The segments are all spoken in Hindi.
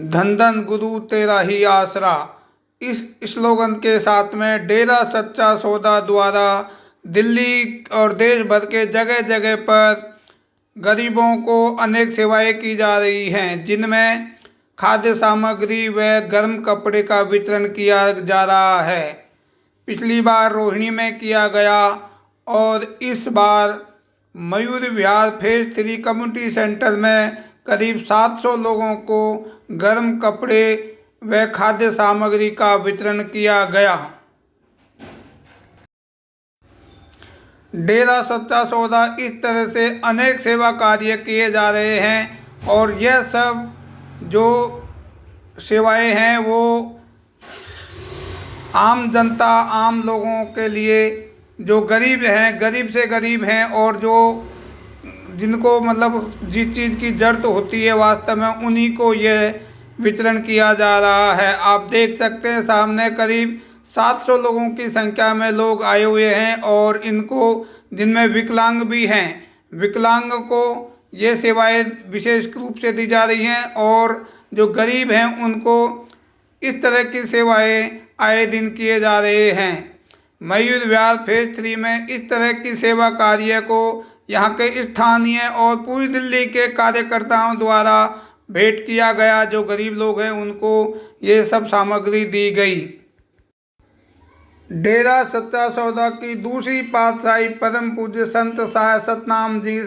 धन धन गुरु तेरा ही आसरा। इस स्लोगन के साथ में डेरा सच्चा सौदा द्वारा दिल्ली और देश भर के जगह जगह पर गरीबों को अनेक सेवाएं की जा रही हैं, जिनमें खाद्य सामग्री व गर्म कपड़े का वितरण किया जा रहा है। पिछली बार रोहिणी में किया गया और इस बार Mayur Vihar phase 3 community centre में करीब 700 लोगों को गर्म कपड़े व खाद्य सामग्री का वितरण किया गया। डेरा सच्चा सौदा इस तरह से अनेक सेवा कार्य किए जा रहे हैं और यह सब जो सेवाएं हैं वो आम जनता, आम लोगों के लिए जो गरीब हैं, गरीब से गरीब हैं और जो जिनको मतलब जिस चीज़ की ज़रूरत होती है वास्तव में, उन्हीं को यह वितरण किया जा रहा है। आप देख सकते हैं सामने करीब 700 लोगों की संख्या में लोग आए हुए हैं और इनको, जिनमें विकलांग भी हैं, विकलांग को ये सेवाएं विशेष रूप से दी जा रही हैं और जो गरीब हैं उनको इस तरह की सेवाएं आए दिन किए जा रहे हैं। मयूर विहार फेज 3 में इस तरह की सेवा कार्य को यहाँ के स्थानीय और पूरी दिल्ली के कार्यकर्ताओं द्वारा भेंट किया गया। जो गरीब लोग हैं उनको ये सब सामग्री दी गई। डेरा सच्चा सौदा की दूसरी पातशाही परम पूज्य संत साय सतनाम जी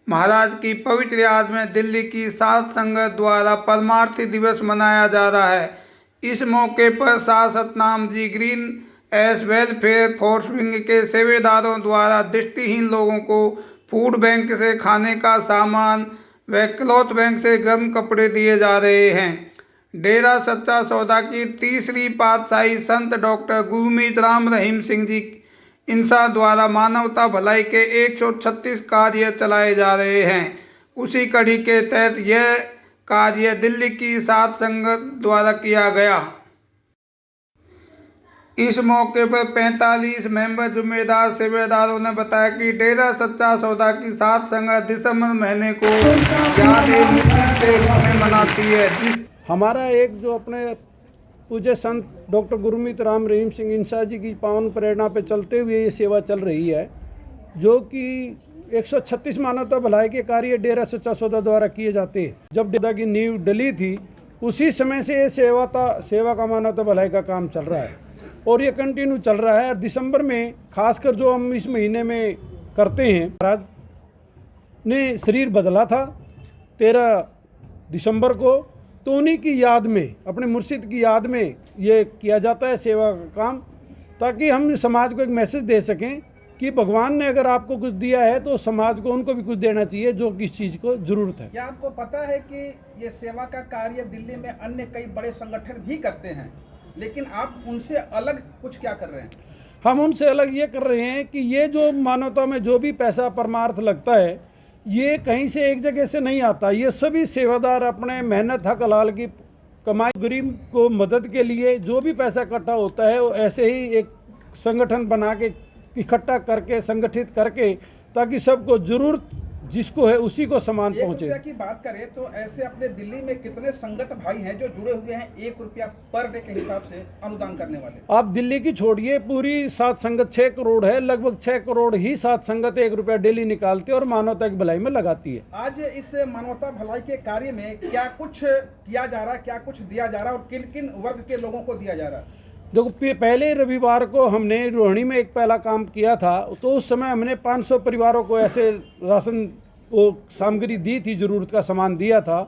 महाराज की पवित्र याद में दिल्ली की साध संगत द्वारा परमार्थी दिवस मनाया जा रहा है। इस मौके पर Sai Satnam ji green S welfare force wing के सेवेदारों द्वारा दृष्टिहीन लोगों को फूड बैंक से खाने का सामान व क्लॉथ बैंक से गर्म कपड़े दिए जा रहे हैं। डेरा सच्चा सौदा की तीसरी पातशाही संत डॉक्टर गुरमीत राम रहीम सिंह जी इंसा द्वारा मानवता भलाई के 136 कार्य चलाए जा रहे हैं। उसी कड़ी के तहत यह कार्य दिल्ली की साध संगत द्वारा किया गया। इस मौके पर 45 मेंबर जिम्मेदार सेवेदारों ने बताया कि डेरा सच्चा सौदा की साध संगत दिसंबर महीने को याद ए मुस्लिम के रूप में मनाती है। हमारा एक जो अपने पूज्य संत डॉक्टर गुरमीत राम रहीम सिंह इंसा जी की पावन प्रेरणा पे चलते हुए ये सेवा चल रही है, जो कि 136 मानवता भलाई के कार्य डेरा सच्चा सौदा द्वारा किए जाते हैं। जब डेरा की नींव डली थी उसी समय से ये सेवा का मानवता भलाई का काम चल रहा है और ये कंटिन्यू चल रहा है। और दिसंबर में खासकर जो हम इस महीने में करते हैं, महाराज ने शरीर बदला था 13 दिसंबर को, तो उन्हीं की याद में, अपने मुर्शिद की याद में ये किया जाता है सेवा का काम, ताकि हम समाज को एक मैसेज दे सकें कि भगवान ने अगर आपको कुछ दिया है तो समाज को उनको भी कुछ देना चाहिए जो किस चीज़ को ज़रूरत है। क्या आपको पता है कि ये सेवा का कार्य दिल्ली में अन्य कई बड़े संगठन भी करते हैं, लेकिन आप उनसे अलग कुछ क्या कर रहे हैं? हम उनसे अलग ये कर रहे हैं कि ये जो मानवता में जो भी पैसा परमार्थ लगता है ये कहीं से एक जगह से नहीं आता। ये सभी सेवादार अपने मेहनत हक हलाल की कमाई, गरीब को मदद के लिए जो भी पैसा इकट्ठा होता है वो ऐसे ही एक संगठन बना के इकट्ठा करके संगठित करके, ताकि सबको जरूरत जिसको है उसी को सामान पहुंचे। 1 रुपया की बात करें तो ऐसे अपने दिल्ली में कितने संगत भाई हैं जो जुड़े हुए हैं 1 रुपया पर डे के हिसाब से अनुदान करने वाले? आप दिल्ली की छोड़िए, पूरी साध संगत 6 करोड़ है, लगभग 6 करोड़ ही साध संगत 1 रुपया डेली निकालती है और मानवता की भलाई में लगाती है। आज इस मानवता भलाई के कार्य में क्या कुछ किया जा रहा है, क्या कुछ दिया जा रहा है और किन किन वर्ग के लोगों को दिया जा रहा है? देखो, पहले रविवार को हमने रोहिणी में एक पहला काम किया था, तो उस समय हमने 500 परिवारों को ऐसे राशन वो सामग्री दी थी, ज़रूरत का सामान दिया था।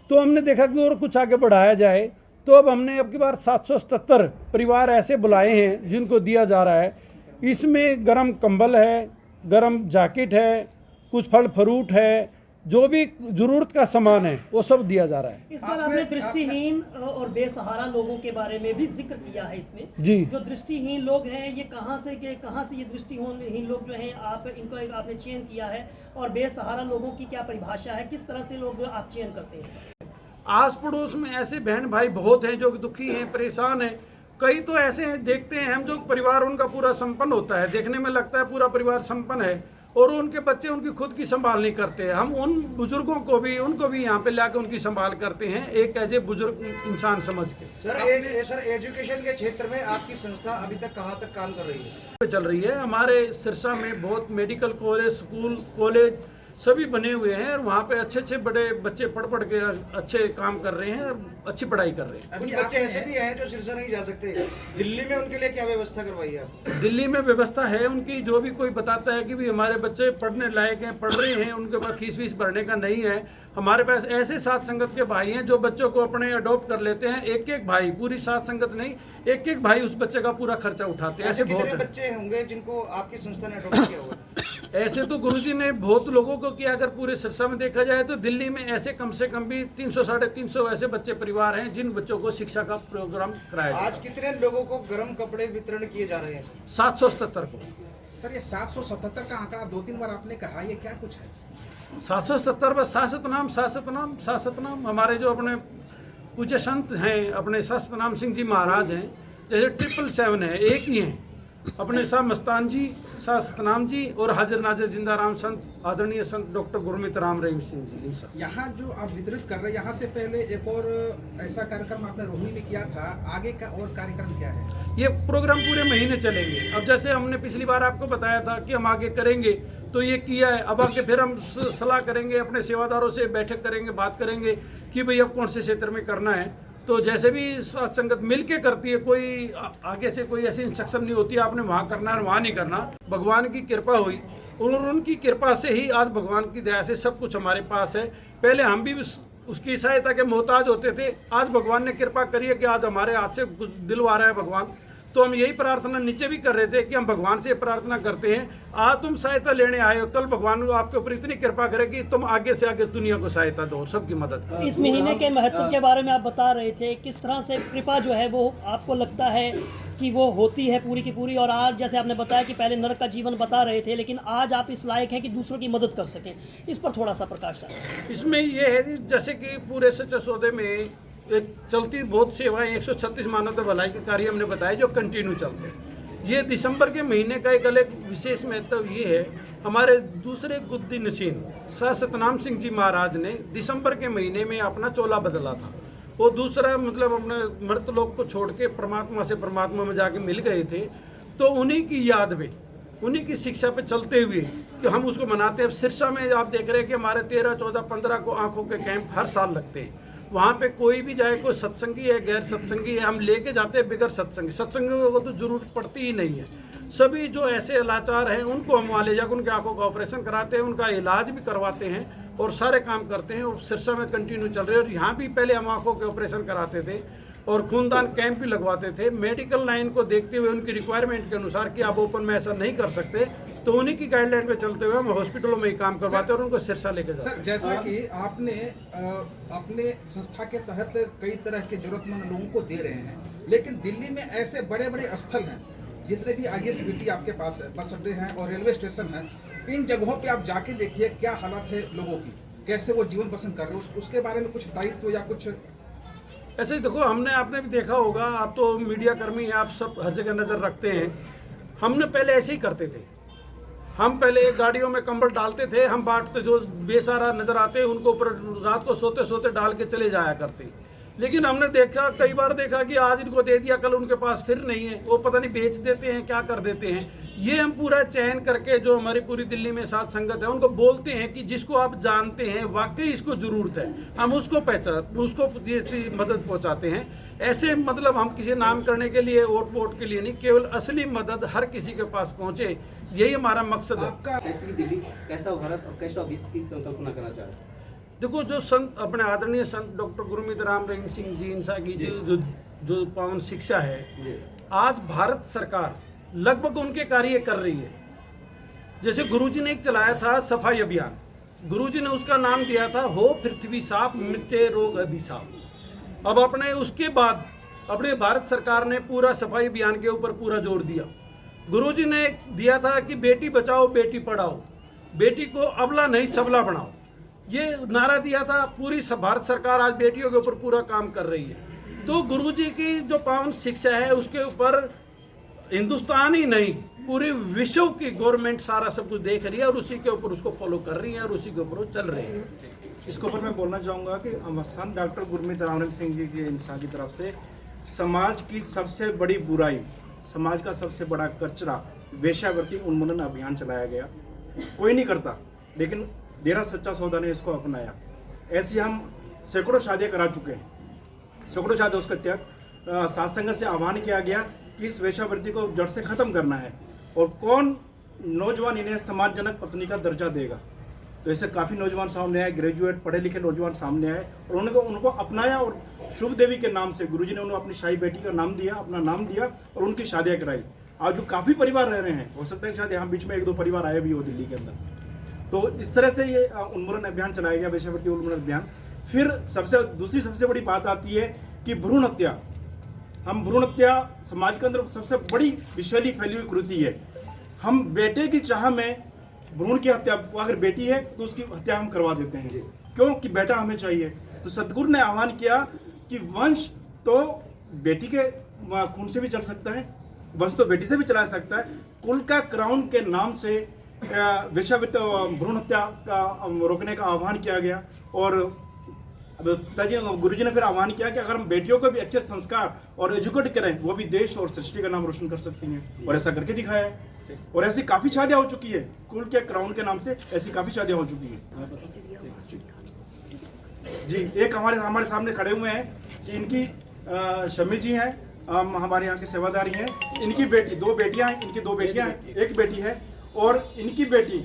तो हमने देखा कि और कुछ आगे बढ़ाया जाए, तो अब हमने अब की बार 777 परिवार ऐसे बुलाए हैं जिनको दिया जा रहा है। इसमें गर्म कंबल है, गर्म जैकेट है, कुछ फल फ्रूट है, जो भी ज़रूरत का सामान है वो सब दिया जा रहा है। इस बार आपने दृष्टिहीन और बेसहारा लोगों के बारे में भी जिक्र किया है इसमें जी। जो दृष्टिहीन लोग हैं ये कहाँ से ये दृष्टिहीन लोग जो हैं आप इनको आपने चयन किया है, और बेसहारा लोगों की क्या परिभाषा है, किस तरह से लोग आप चयन करते हैं? आस पड़ोस में ऐसे बहन भाई बहुत हैं जो दुखी हैं, परेशान हैं। कई तो ऐसे हैं देखते हैं हम, जो परिवार उनका पूरा संपन्न होता है, देखने में लगता है पूरा परिवार संपन्न है, और उनके बच्चे उनकी खुद की संभाल नहीं करते। हम उन बुजुर्गों को भी उनको भी यहाँ पे लाकर उनकी संभाल करते हैं, एक एज ए बुजुर्ग इंसान समझ के। सर एजुकेशन के क्षेत्र में आपकी संस्था अभी तक कहाँ तक काम कर रही है? चल रही है। हमारे सिरसा में बहुत मेडिकल कॉलेज, स्कूल, कॉलेज सभी बने हुए हैं और वहाँ पे अच्छे बड़े बच्चे पढ़ के अच्छे काम कर रहे हैं और अच्छी पढ़ाई कर रहे हैं। कुछ बच्चे ऐसे भी हैं जो सिरसा नहीं जा सकते, दिल्ली में उनके लिए क्या व्यवस्था करवाई है आप? दिल्ली में व्यवस्था है उनकी, जो भी कोई बताता है कि भी हमारे बच्चे पढ़ने लायक हैं, पढ़ रहे हैं, उनके पास फीस वीस भरने का नहीं है। हमारे पास ऐसे साथ संगत के भाई हैं जो बच्चों को अपने अडॉप्ट कर लेते हैं। एक भाई, पूरी साथ संगत नहीं, एक भाई उस बच्चे का पूरा खर्चा उठाते हैं। ऐसे बहुत कितने बच्चे होंगे जिनको आपकी संस्था ने अडॉप्ट किया हुआ? ऐसे तो गुरुजी ने बहुत लोगों को किया। अगर पूरे सिरसा में देखा जाए तो दिल्ली में ऐसे कम से कम भी 300 साढ़े 300 ऐसे बच्चे परिवार हैं जिन बच्चों को शिक्षा का प्रोग्राम कराया आज कितने लोगों को गर्म कपड़े वितरण किए जा रहे हैं? 777 को। सर ये 777 का आंकड़ा 2-3 बार आपने कहा, ये क्या कुछ है? 770 बस शासत नाम हमारे जो अपने पूज्य संत हैं, अपने शासतनाम सिंह जी महाराज हैं, जैसे 777 है, एक ही हैं अपने शाह मस्तान जी, शाह सतनाम जी और हाजिर नाजिर जिंदाराम संत, आदरणीय संत डॉक्टर गुरमीत राम रहीम सिंह जी। यहाँ जो आप वितरित कर रहे हैं, यहाँ से पहले एक और ऐसा कार्यक्रम आपने रोहिणी में किया था, आगे का और कार्यक्रम क्या है? ये प्रोग्राम पूरे महीने चलेंगे। अब जैसे हमने पिछली बार आपको बताया था कि हम आगे करेंगे, तो ये किया है। अब आगे फिर हम सलाह करेंगे, अपने सेवादारों से बैठक करेंगे, बात करेंगे कि भाई अब कौन से क्षेत्र में करना है। तो जैसे भी साथ संगत मिल के करती है, कोई आगे से कोई ऐसी इंस्ट्रक्शन नहीं होती आपने वहाँ करना है वहाँ नहीं करना। भगवान की कृपा हुई और उनकी कृपा से ही आज भगवान की दया से सब कुछ हमारे पास है। पहले हम भी उसकी सहायता के मोहताज होते थे, आज भगवान ने कृपा करी है कि आज हमारे हाथ से कुछ दिलवा रहा है भगवान। तो हम यही प्रार्थना नीचे भी कर रहे थे कि हम भगवान से प्रार्थना करते हैं, आज तुम सहायता लेने आए हो, कल भगवान आपके ऊपर इतनी कृपा करे कि तुम आगे से आगे दुनिया को सहायता दो, सबकी मदद करो। इस महीने के महत्व के बारे में आप बता रहे थे, किस तरह से कृपा जो है वो आपको लगता है कि वो होती है पूरी की पूरी। और आज जैसे आपने बताया कि पहले नरक का जीवन बता रहे थे, लेकिन आज आप इस लायक हैं कि दूसरों की मदद कर सकें, इस पर थोड़ा सा प्रकाश डालें। इसमें ये है जैसे कि पूरे सच्चे सौदे में एक चलती बहुत सेवाएं 136 मानवता भलाई के कार्य हमने बताए जो कंटिन्यू चलते हैं। ये दिसंबर के महीने का एक अलग विशेष महत्व ये है, हमारे दूसरे गुद्दी नशीन शाह सतनाम सिंह जी महाराज ने दिसंबर के महीने में अपना चोला बदला था। वो दूसरा मतलब अपने मृत लोक को छोड़ के परमात्मा से परमात्मा में जाके मिल गए थे। तो उन्हीं की याद में, उन्हीं की शिक्षा पे चलते हुए कि हम उसको मनाते हैं। सिरसा में आप देख रहे हैं कि हमारे 13, 14, 15 को आँखों के कैंप हर साल लगते हैं। वहाँ पे कोई भी जाए, कोई सत्संगी है, गैर सत्संगी है, हम लेके जाते हैं। बिगर सत्संगियों को तो जरूरत पड़ती ही नहीं है। सभी जो ऐसे लाचार हैं उनको हम वहाँ ले जाकर उनके आंखों का ऑपरेशन कराते हैं, उनका इलाज भी करवाते हैं और सारे काम करते हैं। और सिरसा में कंटिन्यू चल रहे हैं। और यहाँ भी पहले हम आंखों के ऑपरेशन कराते थे और खूनदान कैंप भी लगवाते थे। मेडिकल लाइन को देखते हुए उनकी रिक्वायरमेंट के अनुसार कि आप ओपन में ऐसा नहीं कर सकते, तो उन्हीं की गाइडलाइन पे चलते हुए हम हॉस्पिटलों में ही काम करवाते हैं और उनको सिरसा लेके जाते हैं। सर जैसा कि आपने अपने संस्था के तहत कई तरह के जरूरतमंद लोगों को दे रहे हैं, लेकिन दिल्ली में ऐसे बड़े बड़े स्थल हैं, जितने भी ISBT आपके पास है, बस अड्डे हैं और रेलवे स्टेशन है, इन जगहों पे आप जाके देखिए क्या हालत है लोगों की, कैसे वो जीवन पसंद कर रहे हैं, उसके बारे में कुछ दायित्व या कुछ ऐसे ही देखो। हमने आपने भी देखा होगा, आप तो मीडिया कर्मी हैं, आप सब हर जगह नज़र रखते हैं। हमने पहले ऐसे ही करते थे। हम पहले गाड़ियों में कंबल डालते थे, हम बांटते, जो बेसहारा नज़र आते उनको ऊपर रात को सोते सोते डाल के चले जाया करते। लेकिन हमने देखा, कई बार देखा कि आज इनको दे दिया, कल उनके पास फिर नहीं है, वो पता नहीं बेच देते हैं, क्या कर देते हैं। ये हम पूरा चयन करके जो हमारी पूरी दिल्ली में साथ संगत है उनको बोलते हैं कि जिसको आप जानते हैं वाकई इसको ज़रूरत है, हम उसको उसको मदद पहुंचाते हैं। ऐसे मतलब हम किसी नाम करने के लिए, वोट वोट के लिए नहीं, केवल असली मदद हर किसी के पास पहुंचे, यही हमारा मकसद है। आपका कैसी दिल्ली, कैसा भारत और कैसा विश्व की संकल्पना करना चाहते हैं? देखो, जो संत अपने आदरणीय संत डॉक्टर गुरमीत राम रहीम सिंह जी इंसा की जो पावन शिक्षा है, आज भारत सरकार लगभग उनके कार्य कर रही है। जैसे गुरुजी ने एक चलाया था सफाई अभियान, गुरुजी ने उसका नाम दिया था हो पृथ्वी साफ मिटे रोग अभिशाप। अब अपने उसके बाद अपने भारत सरकार ने पूरा सफाई अभियान के ऊपर पूरा जोर दिया। गुरुजी ने दिया था कि बेटी बचाओ बेटी पढ़ाओ, बेटी को अबला नहीं सबला बनाओ, ये नारा दिया था। पूरी भारत सरकार आज बेटियों के ऊपर पूरा काम कर रही है। तो गुरुजी की जो पावन शिक्षा है उसके ऊपर हिंदुस्तान ही नहीं पूरे विश्व की गवर्नमेंट सारा सब कुछ देख रही है और उसी के ऊपर उसको फॉलो कर रही है और उसी के ऊपर वो चल रही है। इसके ऊपर मैं बोलना चाहूँगा कि संत डॉक्टर गुरमीत राम सिंह जी की इंसान की तरफ से समाज की सबसे बड़ी बुराई, समाज का सबसे बड़ा कचरा वेश्यावृत्ति उन्मूलन अभियान चलाया गया। कोई नहीं करता, लेकिन डेरा सच्चा सौदा ने इसको अपनाया। ऐसी हम सैकड़ों शादियाँ करा चुके हैं, सैकड़ों शादियों उसका त्याग साथ संगत से आह्वान किया गया कि इस वेश्यावृत्ति को जड़ से खत्म करना है और कौन नौजवान इन्हें समाजजनक पत्नी का दर्जा देगा। तो ऐसे काफ़ी नौजवान सामने आए, ग्रेजुएट पढ़े लिखे नौजवान सामने आए और उनको अपनाया और शुभ देवी के नाम से गुरुजी ने उन्हें अपनी शाही बेटी का नाम दिया, अपना नाम दिया और उनकी शादियाँ कराई। आज जो काफ़ी परिवार रह रहे हैं, हो सकता है शायद यहाँ बीच में 1-2 परिवार आए भी हो दिल्ली के अंदर। तो इस तरह से ये उन्मूलन अभियान चलाया गया, वेश्यावृत्ति उन्मूलन अभियान। फिर दूसरी सबसे बड़ी बात आती है कि भ्रूण हत्या। हम भ्रूण हत्या समाज के अंदर सबसे बड़ी विषैली फैली हुई कुरीति है। हम बेटे की चाह में भ्रूण की हत्या, अगर बेटी है तो उसकी हत्या हम करवा देते हैं, क्योंकि बेटा हमें चाहिए। तो सदगुरु ने आह्वान किया कि वंश तो बेटी के खून से भी चल सकता है, वंश तो बेटी से भी चला सकता है। कुल का क्राउन के नाम से वेश्यावृत्ति भ्रूण हत्या का रोकने का आह्वान किया गया। और पिताजी गुरुजी ने फिर आह्वान किया कि अगर हम बेटियों को भी अच्छे संस्कार और एजुकेट करें, वो भी देश और सृष्टि का नाम रोशन कर सकती हैं, और ऐसा करके दिखाया है। और ऐसी काफ़ी शादियाँ हो चुकी है, कुल के क्राउन के नाम से ऐसी काफ़ी शादियाँ हो चुकी हैं। जी, एक हमारे सामने खड़े हुए हैं कि इनकी शमी जी हैं, हमारे यहाँ की सेवादारी हैं। इनकी बेटी, 2 बेटियाँ हैं, इनकी 2 बेटियाँ हैं, एक बेटी है। और इनकी बेटी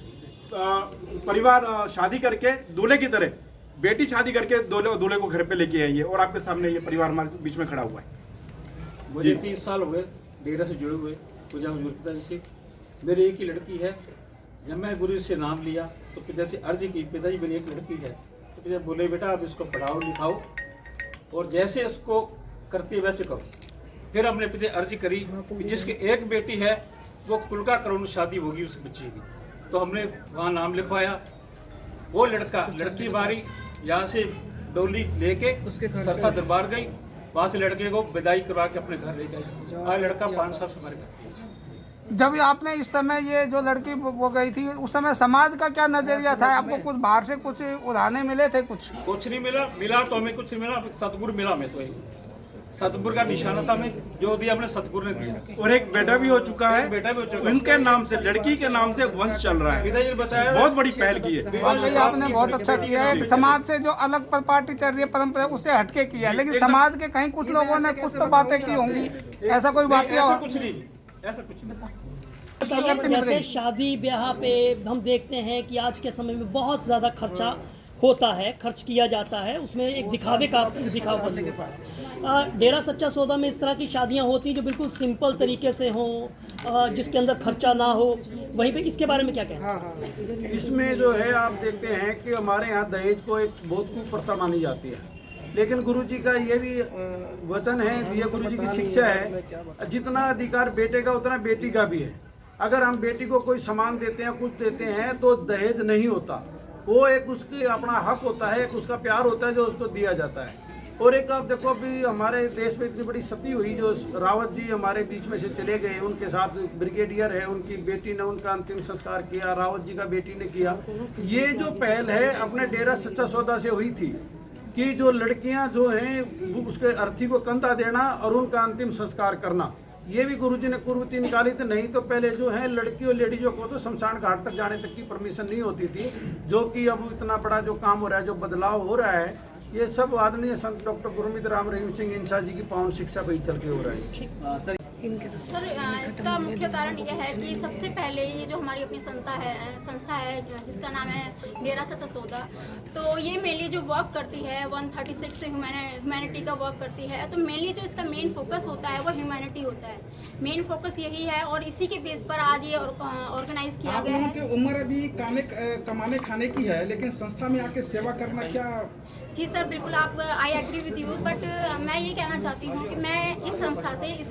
परिवार शादी करके दूल्हे की तरह बेटी शादी करके दूल्हे को घर पे लेके आई है, और आपके सामने ये परिवार हमारे बीच में खड़ा हुआ है। मुझे 30 साल हो गए डेरा से जुड़े हुए, पूजा हजूर पिताजी से। मेरी एक ही लड़की है। जब मैं गुरु से नाम लिया तो पिता से अर्जी की, पिताजी मेरी एक लड़की है। तो पिता बोले बेटा आप इसको पढ़ाओ लिखाओ और जैसे उसको करती है वैसे करो। फिर हमने पिता अर्जी करी कि जिसकी एक बेटी है वो कुल का करोड़ शादी होगी उस बच्चे की। तो हमने वहाँ नाम लिखवाया। वो लड़की बारी यहाँ से डोली लेके उसके सरसा दरबार गई, वहाँ से लड़के को विदाई करवा के अपने घर ले गए। आज लड़का 5 साल से हमारे घर। जब आपने इस समय ये जो लड़की वो गई थी, उस समय समाज का क्या नजरिया था? आपको कुछ बाहर से कुछ उड़ाने मिले थे? कुछ नहीं मिला तो हमें कुछ नहीं मिला। सतगुरु मिला हमें, तो सतगुरु का निशाना था हमें, जो दिया हमने सतगुरु ने दिया। और एक बेटा भी हो चुका है, बेटा भी हो चुका है। उनके नाम से, लड़की के नाम से वंश चल रहा है। पिताजी ने बताया बहुत बड़ी पहल की है। आपने बहुत अच्छा किया है। समाज से जो अलग पार्टी चल रही है, परंपरा, उससे हटके किया। लेकिन समाज के कहीं कुछ लोगों ने कुछ तो बातें की होंगी, ऐसा कोई बात ऐसा कुछ नहीं, ऐसा कुछ नहीं। जैसे शादी ब्याह पे हम देखते हैं कि आज के समय में बहुत ज़्यादा खर्चा होता है, खर्च किया जाता है, उसमें एक दिखावा डेरा सच्चा सौदा में इस तरह की शादियां होती हैं जो बिल्कुल सिंपल तरीके से हों, जिसके अंदर खर्चा ना हो। वहीं पे इसके बारे में क्या कहना? इसमें जो है आप देखते हैं कि हमारे यहाँ दहेज को एक बहुत कुप्रथा मानी जाती है, लेकिन गुरुजी का ये भी वचन है, ये गुरुजी की शिक्षा है, जितना अधिकार बेटे का उतना बेटी का भी है। अगर हम बेटी को कोई सामान देते हैं, कुछ देते हैं, तो दहेज नहीं होता, वो एक उसकी अपना हक होता है, एक उसका प्यार होता है जो उसको दिया जाता है। और एक आप देखो अभी हमारे देश में इतनी बड़ी सती हुई, जो रावत जी हमारे बीच में से चले गए, उनके साथ ब्रिगेडियर है, उनकी बेटी ने उनका अंतिम संस्कार किया, रावत जी का बेटी ने किया। ये जो पहल है अपने डेरा सच्चा सौदा से हुई थी कि जो लड़कियां जो हैं उसके अर्थी को कंधा देना और उनका अंतिम संस्कार करना, ये भी गुरुजी ने कुर्बती निकाली थी। नहीं तो पहले जो है लड़कियों लेडीजों को तो शमशान घाट तक जाने तक की परमिशन नहीं होती थी, जो कि अब इतना बड़ा जो काम हो रहा है, जो बदलाव हो रहा है, ये सब आदरणीय संत डॉक्टर गुरमीत राम रहीम सिंह इंसा जी की पावन शिक्षा पर ही चल के हो रहा है। सर, इसका मुख्य कारण यह है कि सबसे पहले ये जो हमारी अपनी संस्था है जिसका नाम है डेरा सच्चा सौदा, तो ये मेनली जो वर्क करती है 136 से ह्यूमैनिटी का वर्क करती है। तो मेनली जो इसका मेन फोकस होता है वो ह्यूमैनिटी होता है, मेन फोकस यही है, और इसी के बेस पर आज ये ऑर्गेनाइज किया गया है। आप लोगों की उम्र अभी कमाने खाने की है, लेकिन संस्था में आके सेवा करना क्या? जी सर, बिल्कुल, आप I agree with you, but मैं ये कहना चाहती हूँ कि मैं इस संस्था से इस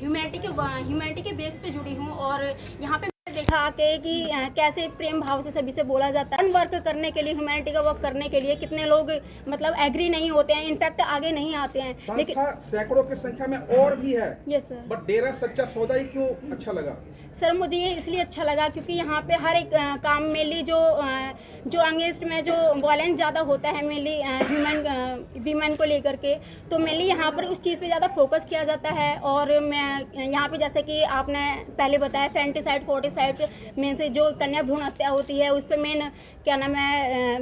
ह्यूमैनिटी के बेस पे जुड़ी हूँ, और यहाँ पे देखा आके कि कैसे प्रेम भाव से सभी से बोला जाता है। वर्क करने के लिए, ह्यूमैनिटी का वर्क करने के लिए कितने लोग मतलब एग्री नहीं होते हैं, इनफैक्ट आगे नहीं आते हैं। संस्था सैकड़ों की संख्या में और भी है। Yes sir. बट डेरा सच्चा सौदा ही क्यों अच्छा लगा? सर मुझे ये इसलिए अच्छा लगा क्योंकि यहाँ पे हर एक काम मेनली जो अगेंस्ट में जो वायलेंस ज़्यादा होता है मेनली वीमेन को लेकर के, तो मेनली यहाँ पर उस चीज़ पे ज़्यादा फोकस किया जाता है। और मैं यहाँ पे जैसे कि आपने पहले बताया फैंटिसाइड, फोर्टिसाइड मेन से जो कन्या भ्रूण हत्या होती है उस पर मेन क्या नाम है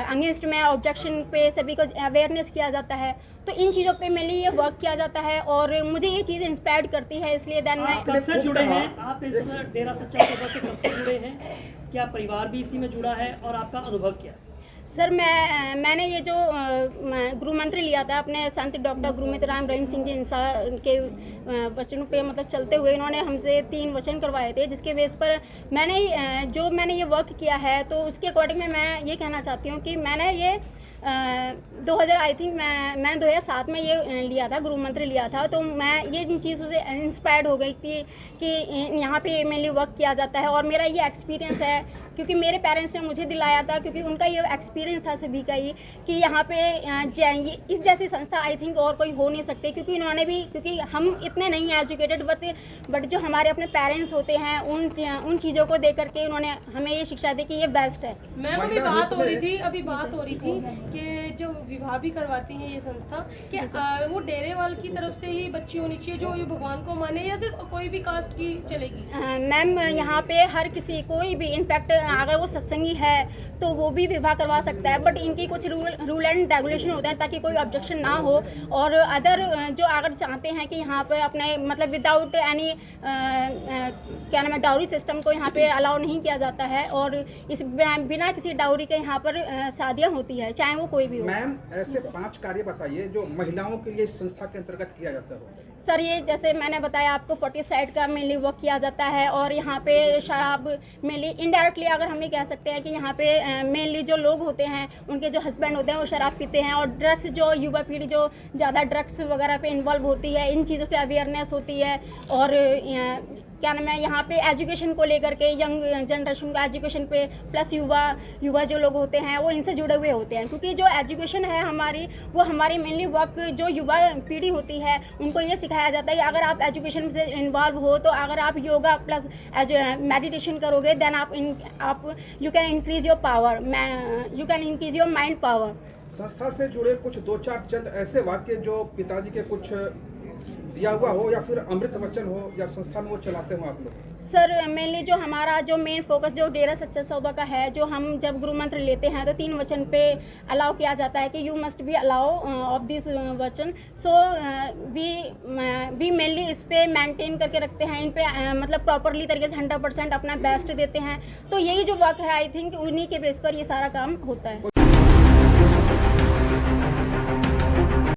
अगेंस्ट में ऑब्जेक्शन पे सभी को अवेयरनेस किया जाता है। तो इन चीज़ों पे मेनली ये वर्क किया जाता है और मुझे ये चीज़ इंस्पायर करती है, इसलिए देन मैं कब से जुड़े हैं आप इस डेरा सच्चा सौदा से? कब से जुड़े हैं? क्या परिवार भी इसी में जुड़ा है और आपका अनुभव क्या है? सर मैंने ये जो गुरु मंत्र लिया था अपने संत डॉक्टर गुरमीत राम रहीम सिंह जी इंसा के वचनों पे मतलब चलते हुए इन्होंने हमसे 3 वचन करवाए थे, जिसके बेस पर मैंने ये वर्क किया है। तो उसके अकॉर्डिंग में मैं ये कहना चाहती हूँ कि मैंने ये 2000 आई थिंक मैंने 2007 में ये लिया था, गुरु मंत्र लिया था। तो मैं ये इन चीज़ों से इंस्पायर्ड हो गई थी कि यहाँ पे मेनली वर्क किया जाता है। और मेरा ये एक्सपीरियंस है क्योंकि मेरे पेरेंट्स ने मुझे दिलाया था, क्योंकि उनका ये एक्सपीरियंस था सभी का ही कि यहाँ पे इस जैसी संस्था आई थिंक और कोई हो नहीं सकती। क्योंकि इन्होंने भी, क्योंकि हम इतने नहीं हैं एजुकेटेड, बट जो हमारे अपने पेरेंट्स होते हैं उन चीज़ों को देख करके उन्होंने हमें ये शिक्षा दी कि ये बेस्ट है। मैम अभी बात हो रही थी कि जो विवाह भी करवाती है ये संस्था, कि वो डेरे वाल की तरफ से ही बच्ची होनी चाहिए जो ये भगवान को माने, या सिर्फ कोई भी कास्ट की चलेगी? मैम यहाँ पे हर किसी, कोई भी, इनफैक्ट अगर वो सत्संगी है तो वो भी विवाह करवा सकता है। बट इनकी कुछ रूल एंड रेगुलेशन होते हैं ताकि कोई ऑब्जेक्शन ना हो। और अदर जो अगर चाहते हैं कि यहाँ पे अपने मतलब विदाउट एनी क्या नाम है डाउरी सिस्टम को यहाँ पे अलाउ नहीं किया जाता है। और इस बिना किसी डाउरी के यहाँ पर शादियाँ होती है, चाहे वो कोई भी हो। मैम ऐसे 5 कार्य बताइए जो महिलाओं के लिए इस संस्था के अंतर्गत किया जाता है। सर ये जैसे मैंने बताया आपको 40 साइड का मेनली वर्क किया जाता है। और यहाँ पे शराब मेनली इनडायरेक्टली अगर हम ये कह सकते हैं कि यहाँ पे मेनली जो लोग होते हैं उनके जो हस्बैंड होते हैं वो शराब पीते हैं। और ड्रग्स, जो युवा पीढ़ी जो ज़्यादा ड्रग्स वगैरह पे इन्वॉल्व होती है, इन चीज़ों पे अवेयरनेस होती है। और क्या नाम है यहाँ पे एजुकेशन को लेकर के यंग जनरेशन का एजुकेशन पे प्लस युवा जो लोग होते हैं वो इनसे जुड़े हुए होते हैं। क्योंकि जो एजुकेशन है हमारी, वो हमारी मेनली वर्क जो युवा पीढ़ी होती है उनको ये सिखाया जाता है कि अगर आप एजुकेशन से इन्वॉल्व हो तो अगर आप योगा प्लस मेडिटेशन करोगे देन आप you can increase your power, you can increase your mind power. संस्था से जुड़े कुछ 2-4 चंद ऐसे वाक्य जो पिताजी के कुछ दिया हुआ हो या फिर अमृत वचन हो या संस्था में वो चलाते हो आप लोग? सर मेनली जो हमारा जो मेन फोकस जो डेरा सच्चा सौदा का है, जो हम जब गुरु मंत्र लेते हैं तो 3 वचन पे अलाउ किया जाता है कि you must be allow of this वचन। सो वी मेनली इस पे मेंटेन करके रखते हैं, इन पे मतलब प्रॉपरली तरीके से 100% अपना बेस्ट देते हैं। तो यही जो वर्क है आई थिंक उन्हीं के बेस पर ये सारा काम होता है।